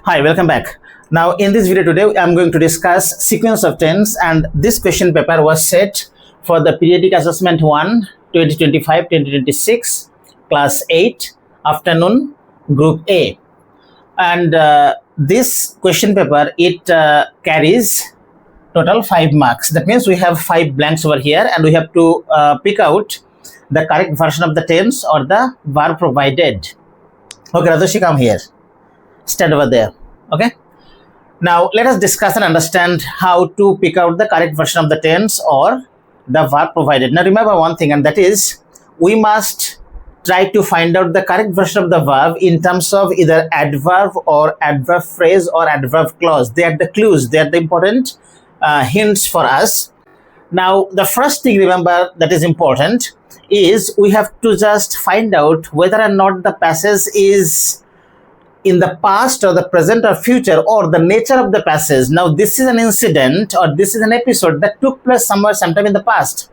Hi, welcome back. Now in this video today, I'm going to discuss sequence of tense, and this question paper was set for the periodic assessment 1, 2025-2026, class 8, afternoon, group A. And this question paper, it carries total 5 marks. That means we have 5 blanks over here, and we have to pick out the correct version of the tense or the verb provided. Okay, Radoshi, come here. Stand over there. Okay. Now let us discuss and understand how to pick out the correct version of the tense or the verb provided. Now remember one thing, and that is we must try to find out the correct version of the verb in terms of either adverb or adverb phrase or adverb clause. They are the clues. They are the important hints for us. Now the first thing, remember, that is important is we have to just find out whether or not the passage is in the past or the present or future, or the nature of the passage. Now this is an incident or this is an episode that took place sometime in the past.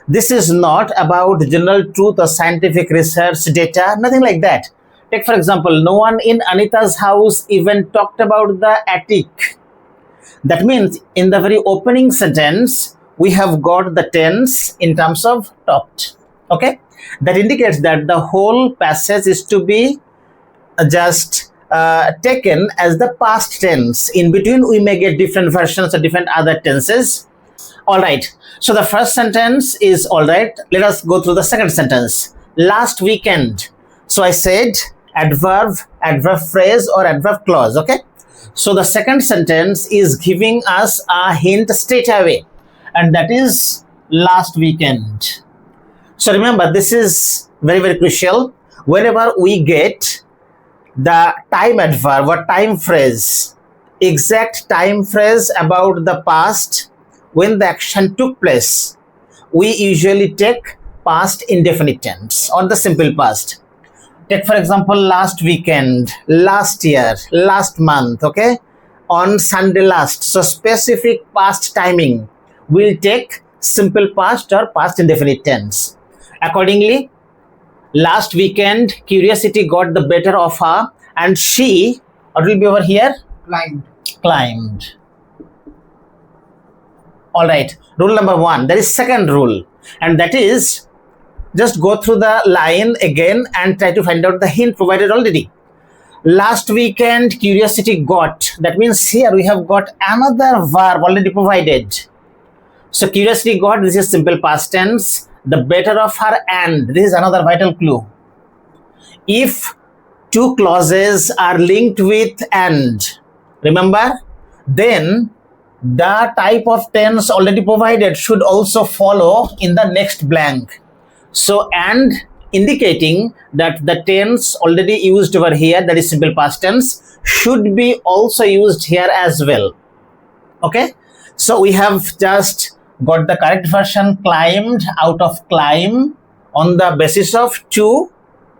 This is not about general truth or scientific research data, nothing like that. Take for example, no one in Anita's house even talked about the attic. That means in the very opening sentence we have got the tense in terms of talked. Okay, that indicates that the whole passage is to be just taken as the past tense. In between we may get different versions or different other tenses. All right, so the first sentence is all right. Let us go through the second sentence. Last weekend. So I said adverb, adverb phrase or adverb clause. Okay, so the second sentence is giving us a hint straight away, and that is last weekend. So remember, this is very, very crucial. Whenever we get the time adverb or time phrase, exact time phrase about the past when the action took place, we usually take past indefinite tense or the simple past. Take for example, last weekend, last year, last month, okay, on Sunday last. So specific past timing, we'll take simple past or past indefinite tense. Accordingly, last weekend, curiosity got the better of her and she, what will be over here? Climbed. All right. Rule number 1. There is second rule, and that is just go through the line again and try to find out the hint provided already. Last weekend, curiosity got. That means here we have got another verb already provided. So curiosity got, this is simple past tense. The better of her and, this is another vital clue. If two clauses are linked with and, remember, then the type of tense already provided should also follow in the next blank. So and indicating that the tense already used over here, that is simple past tense, should be also used here as well. Okay, so we have just got the correct version, climbed, out of climb, on the basis of 2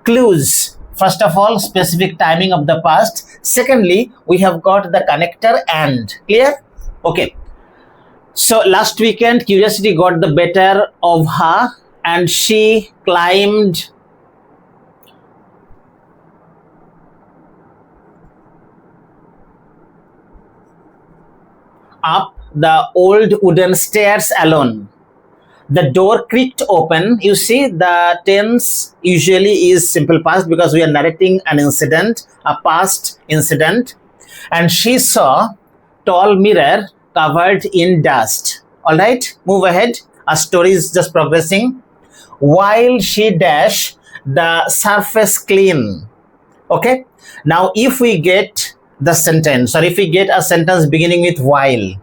clues. First of all, specific timing of the past. Secondly, we have got the connector and. Clear? Okay. So last weekend, curiosity got the better of her and she climbed up the old wooden stairs alone. The door creaked open. You see, the tense usually is simple past because we are narrating an incident, a past incident. And she saw tall mirror covered in dust. All right, move ahead. Our story is just progressing. While she dashed the surface clean. Okay. Now, if we get the sentence, or if we get a sentence beginning with while,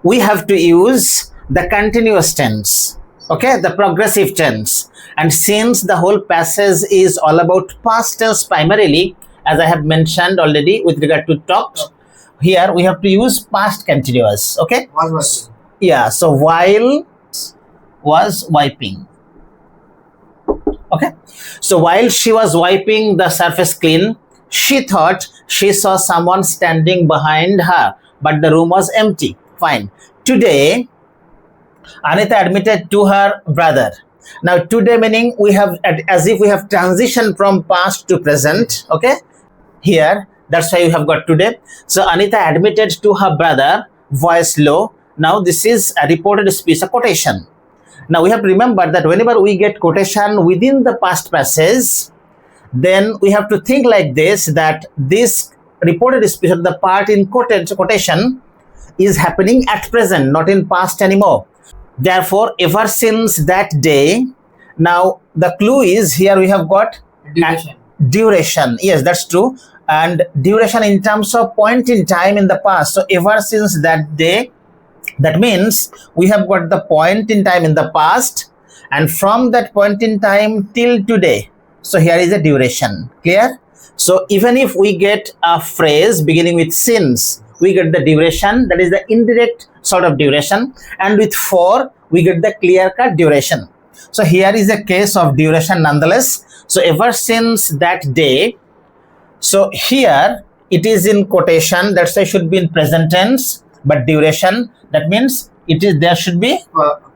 we have to use the continuous tense, okay, the progressive tense. And since the whole passage is all about past tense primarily, as I have mentioned already with regard to talked, here we have to use past continuous. Okay, yeah, so while was wiping. Okay, so while she was wiping the surface clean, she thought she saw someone standing behind her, but the room was empty. Fine. Today, Anita admitted to her brother. Now, today meaning we have, as if we have transitioned from past to present. Okay. Here, That's why you have got today. So Anita admitted to her brother, voice low. Now this is a reported speech, a quotation. Now we have to remember that whenever we get quotation within the past passage, then we have to think like this, that this reported speech, the part in quotation is happening at present, not in past anymore. Therefore, ever since that day, now the clue is here we have got duration. Yes, that's true. And duration in terms of point in time in the past. So ever since that day, that means we have got the point in time in the past, and from that point in time till today. So here is a duration. Clear? So even if we get a phrase beginning with since, we get the duration, that is the indirect sort of duration, and with for we get the clear-cut duration. So here is a case of duration nonetheless. So ever since that day, so here it is in quotation, that's why it should be in present tense, but duration, that means it is, there should be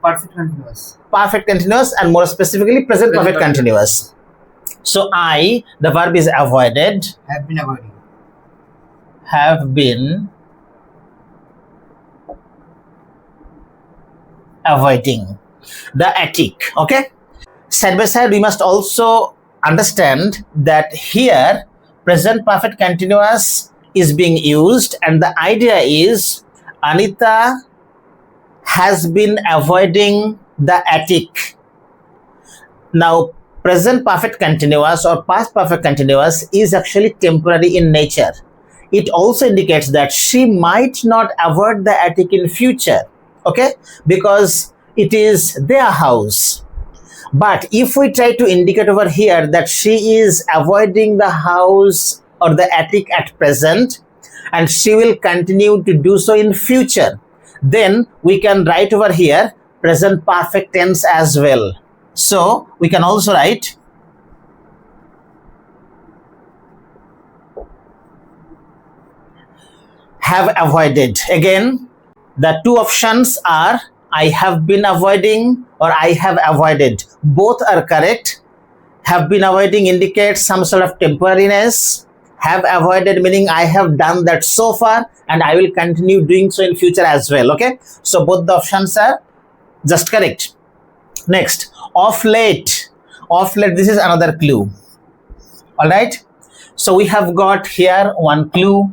perfect continuous. Perfect continuous, and more specifically present perfect continuous. So I, the verb is avoided, Have been avoiding. have been avoiding the attic. Okay, side by side we must also understand that here present perfect continuous is being used, and the idea is Anita has been avoiding the attic. Now present perfect continuous or past perfect continuous is actually temporary in nature. It also indicates that she might not avoid the attic in future, okay, because it is their house. But if we try to indicate over here that she is avoiding the house or the attic at present, and she will continue to do so in future, then we can write over here present perfect tense as well. So we can also write have avoided. Again, the two options are I have been avoiding or I have avoided. Both are correct. Have been avoiding indicates some sort of temporariness. Have avoided meaning I have done that so far and I will continue doing so in future as well. Okay, so both the options are just correct. Next, of late. Of late, this is another clue. All right, so we have got here one clue,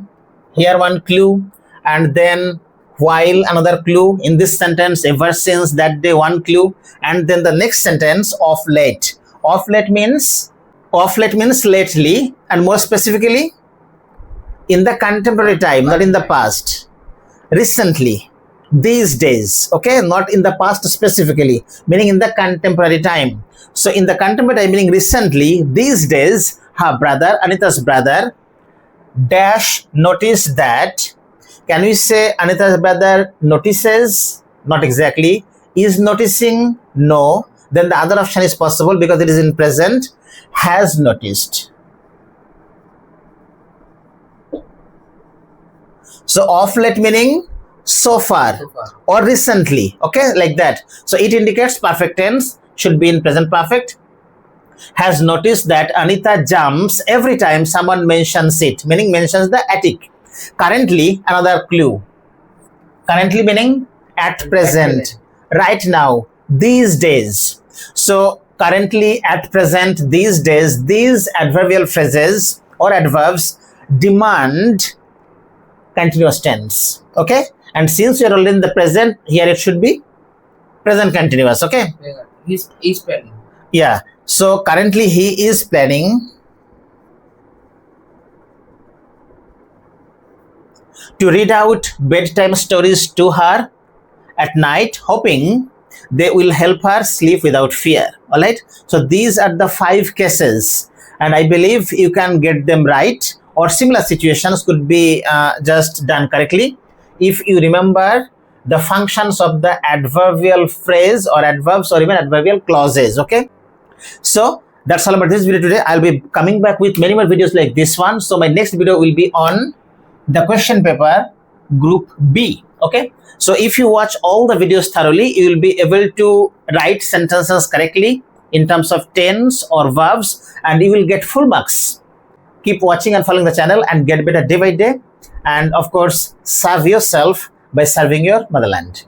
here one clue, and then while another clue. In this sentence, ever since that day, one clue, and then the next sentence, of late. Of late means lately, and more specifically in the contemporary time, not in the past. Recently, these days, okay, not in the past specifically, meaning in the contemporary time. So in the contemporary time, meaning recently, these days, her brother, Anita's brother, dash noticed that. Can we say Anita's brother notices? Not exactly. Is noticing? No. Then the other option is possible because it is in present. Has noticed. So of late meaning so far or recently, okay, like that. So it indicates perfect tense, should be in present perfect. Has noticed that Anita jumps every time someone mentions it, meaning mentions the attic. Currently, another clue. Currently meaning at present, right now, these days. So currently, at present, these days, these adverbial phrases or adverbs demand continuous tense. Okay, and since we are already in the present, here it should be present continuous. Okay, He's planning. yeah, so currently he is planning to read out bedtime stories to her at night, hoping they will help her sleep without fear. All right, so these are the 5 cases, and I believe you can get them right, or similar situations could be just done correctly if you remember the functions of the adverbial phrase or adverbs or even adverbial clauses. Okay, so that's all about this video today. I'll be coming back with many more videos like this one. So my next video will be on the question paper group B. Okay, so if you watch all the videos thoroughly, you will be able to write sentences correctly in terms of tense or verbs, and you will get full marks. Keep watching and following the channel and get better day by day. And of course, serve yourself by serving your motherland.